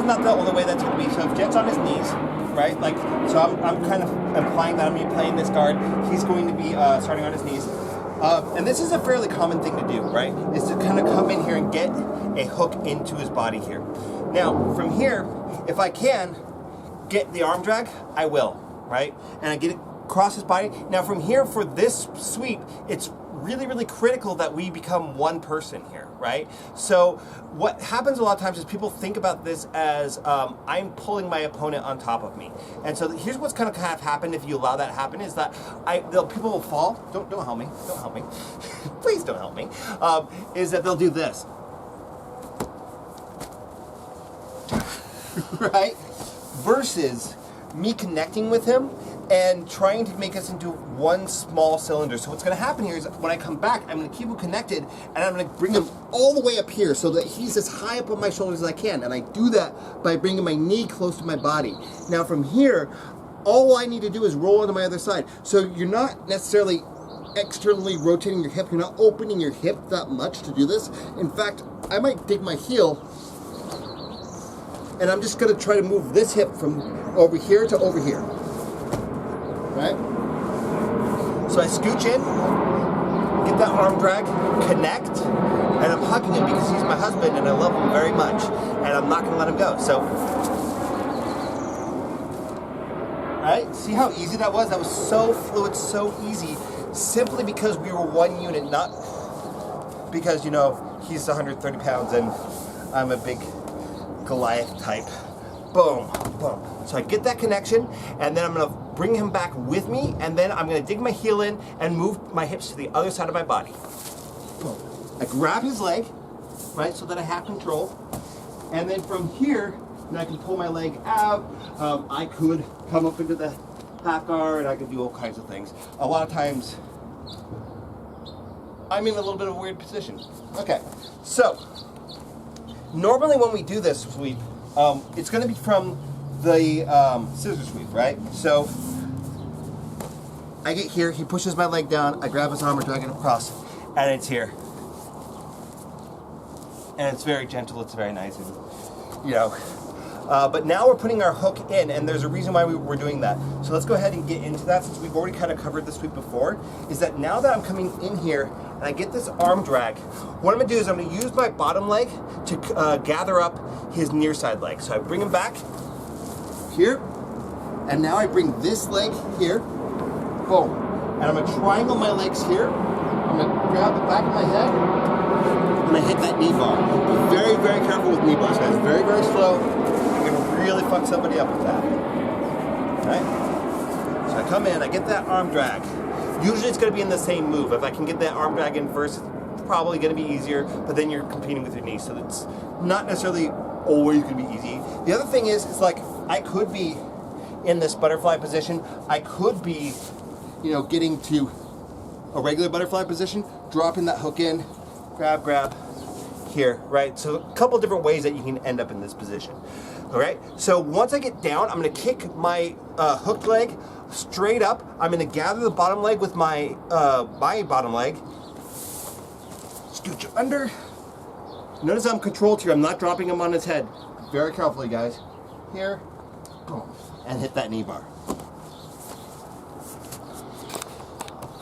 is not the only way that's going to be. So if Jet's on his knees, right? Like, so I'm kind of implying that I'm going to be playing this guard. He's going to be starting on his knees. And this is a fairly common thing to do, right? Is to kind of come in here and get a hook into his body here. Now, from here, if I can get the arm drag, I will, right? And I get it across his body. Now, from here, for this sweep, it's really, really critical that we become one person here, right? So what happens a lot of times is people think about this as I'm pulling my opponent on top of me. And so here's what's kind of happen if you allow that to happen is that people will fall. Don't help me. Don't help me. Please don't help me. Is that they'll do this. Right? Versus me connecting with him and trying to make us into one small cylinder. So what's going to happen here is when I come back, I'm going to keep him connected and I'm going to bring him all the way up here so that he's as high up on my shoulders as I can. And I do that by bringing my knee close to my body. Now from here, all I need to do is roll onto my other side. So you're not necessarily externally rotating your hip. You're not opening your hip that much to do this. In fact, I might dig my heel and I'm just going to try to move this hip from over here to over here. Right? So I scooch in, get that arm drag, connect, and I'm hugging him because he's my husband and I love him very much, and I'm not going to let him go. So, right? See how easy that was? That was so fluid, so easy, simply because we were one unit, not because, you know, he's 130 pounds and I'm a big Goliath type. Boom, boom. So I get that connection, and then I'm going to bring him back with me, and then I'm going to dig my heel in and move my hips to the other side of my body. Boom. I grab his leg, right, so that I have control, and then from here, I can pull my leg out. I could come up into the half guard, I could do all kinds of things. A lot of times, I'm in a little bit of a weird position. Okay, so normally when we do this sweep, it's going to be from the scissor sweep, right? So I get here, he pushes my leg down, I grab his arm and drag it across, and it's here. And it's very gentle, it's very nice, and, you know. But now we're putting our hook in, and there's a reason why we're doing that. So let's go ahead and get into that, since we've already kind of covered the sweep before, is that now that I'm coming in here, and I get this arm drag, what I'm going to do is I'm going to use my bottom leg to gather up his near side leg. So I bring him back here, and now I bring this leg here, boom, and I'm going to triangle my legs here. I'm going to grab the back of my head, and I hit that knee bar. Be very, very careful with knee bars, guys. Very, very slow. You're going to really fuck somebody up with that. Right? So I come in, I get that arm drag. Usually it's going to be in the same move. If I can get that arm drag in first, it's probably going to be easier, but then you're competing with your knees, so it's not necessarily always going to be easy. The other thing is, it's like, I could be in this butterfly position. I could be, you know, getting to a regular butterfly position, dropping that hook in, grab, grab, here, right? So a couple different ways that you can end up in this position. All right, so once I get down, I'm going to kick my hooked leg straight up. I'm going to gather the bottom leg with my bottom leg, scooch under. Notice I'm controlled here. I'm not dropping him on his head. Very carefully, guys. Here, boom, and hit that knee bar.